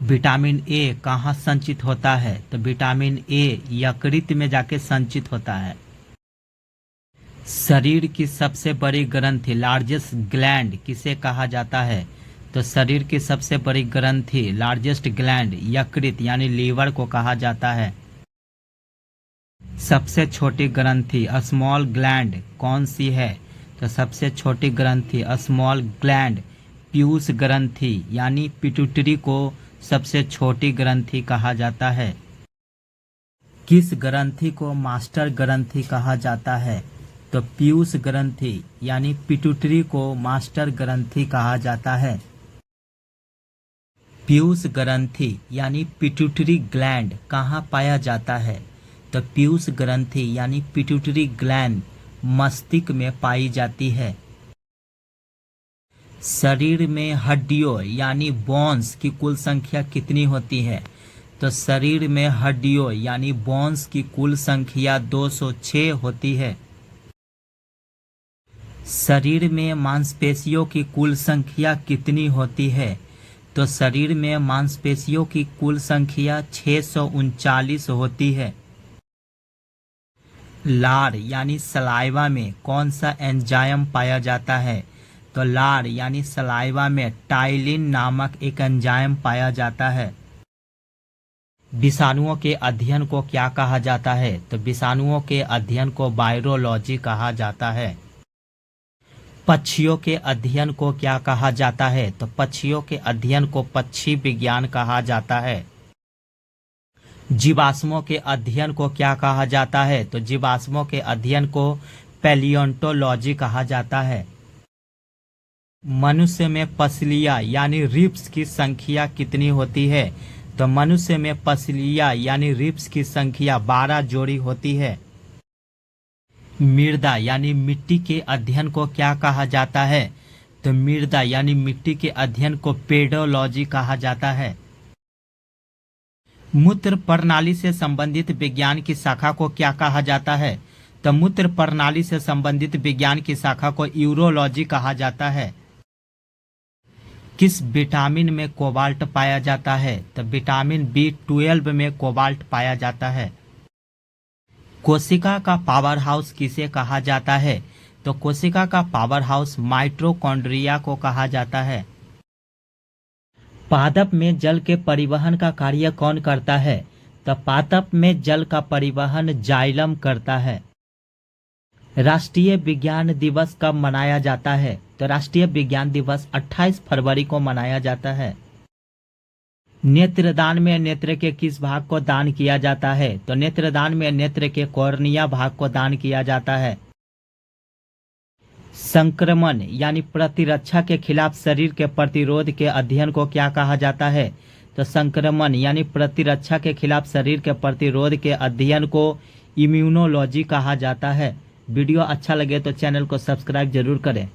Vitamin A कहाँ संचित होता है? तो विटामिन ए यकृत में जाके संचित होता है। शरीर की सबसे बड़ी ग्रंथि लार्जेस्ट ग्लैंड किसे कहा जाता है? तो शरीर की सबसे बड़ी ग्रंथि लार्जेस्ट ग्लैंड यकृत यानी लीवर को कहा जाता है। सबसे छोटी ग्रंथि स्मॉल ग्लैंड कौन सी है? तो सबसे छोटी ग्रंथि स्मॉल ग्लैंड पीयूष ग्रंथि यानी पिट्यूटरी को सबसे छोटी ग्रंथि कहा जाता है। किस ग्रंथि को मास्टर ग्रंथि कहा जाता है? तो पीयूष ग्रंथि यानी पिट्यूटरी को मास्टर ग्रंथि कहा जाता है। पीयूष ग्रंथि यानी पिट्यूटरी ग्लैंड कहाँ पाया जाता है? तो पीयूष ग्रंथि यानी पिट्यूटरी ग्लैंड मस्तिष्क में पाई जाती है। शरीर में हड्डियों यानी बोन्स की कुल संख्या कितनी होती है? तो शरीर में हड्डियों यानी बोन्स की कुल संख्या 206 होती है। शरीर में मांसपेशियों की कुल संख्या कितनी होती है? तो शरीर में मांसपेशियों की कुल संख्या 639 होती है। लार यानी सलाइवा में कौन सा एंजाइम पाया जाता है? तो लार यानी सलाइवा में टाइलिन नामक एक एंजाइम पाया जाता है। विषाणुओं के अध्ययन को क्या कहा जाता है? तो विषाणुओं के अध्ययन को वायरोलॉजी कहा जाता है। पक्षियों के अध्ययन को क्या कहा जाता है? तो पक्षियों के अध्ययन को पक्षी विज्ञान कहा जाता है। जीवाश्मों के अध्ययन को क्या कहा जाता है? तो जीवाश्मों के अध्ययन को पैलियोंटोलॉजी कहा जाता है। मनुष्य में पसलियां यानी रिब्स की संख्या कितनी होती है? तो मनुष्य में पसलियां यानी रिब्स की संख्या 12 जोड़ी होती है। मृदा यानी मिट्टी के अध्ययन को क्या कहा जाता है? तो मृदा यानी मिट्टी के अध्ययन को पेडोलॉजी कहा जाता है। मूत्र प्रणाली से संबंधित विज्ञान की शाखा को क्या कहा जाता है? तो मूत्र प्रणाली से संबंधित विज्ञान की शाखा को यूरोलॉजी कहा जाता है। किस विटामिन में कोबाल्ट पाया जाता है? तो विटामिन B12 में कोबाल्ट पाया जाता है। कोशिका का पावर हाउस किसे कहा जाता है? तो कोशिका का पावर हाउस माइटोकॉन्ड्रिया को कहा जाता है। पादप में जल के परिवहन का कार्य कौन करता है? तो पादप में जल का परिवहन जाइलम करता है। राष्ट्रीय विज्ञान दिवस कब मनाया जाता है? तो राष्ट्रीय विज्ञान दिवस 28 फरवरी को मनाया जाता है। नेत्रदान में नेत्र के किस भाग को दान किया जाता है? तो नेत्रदान में नेत्र के कॉर्निया भाग को दान किया जाता है। संक्रमण यानी प्रतिरक्षा के खिलाफ शरीर के प्रतिरोध के अध्ययन को क्या कहा जाता है? तो संक्रमण यानी प्रतिरक्षा के खिलाफ शरीर के प्रतिरोध के अध्ययन को इम्यूनोलॉजी कहा जाता है। वीडियो अच्छा लगे तो चैनल को सब्सक्राइब जरूर करें।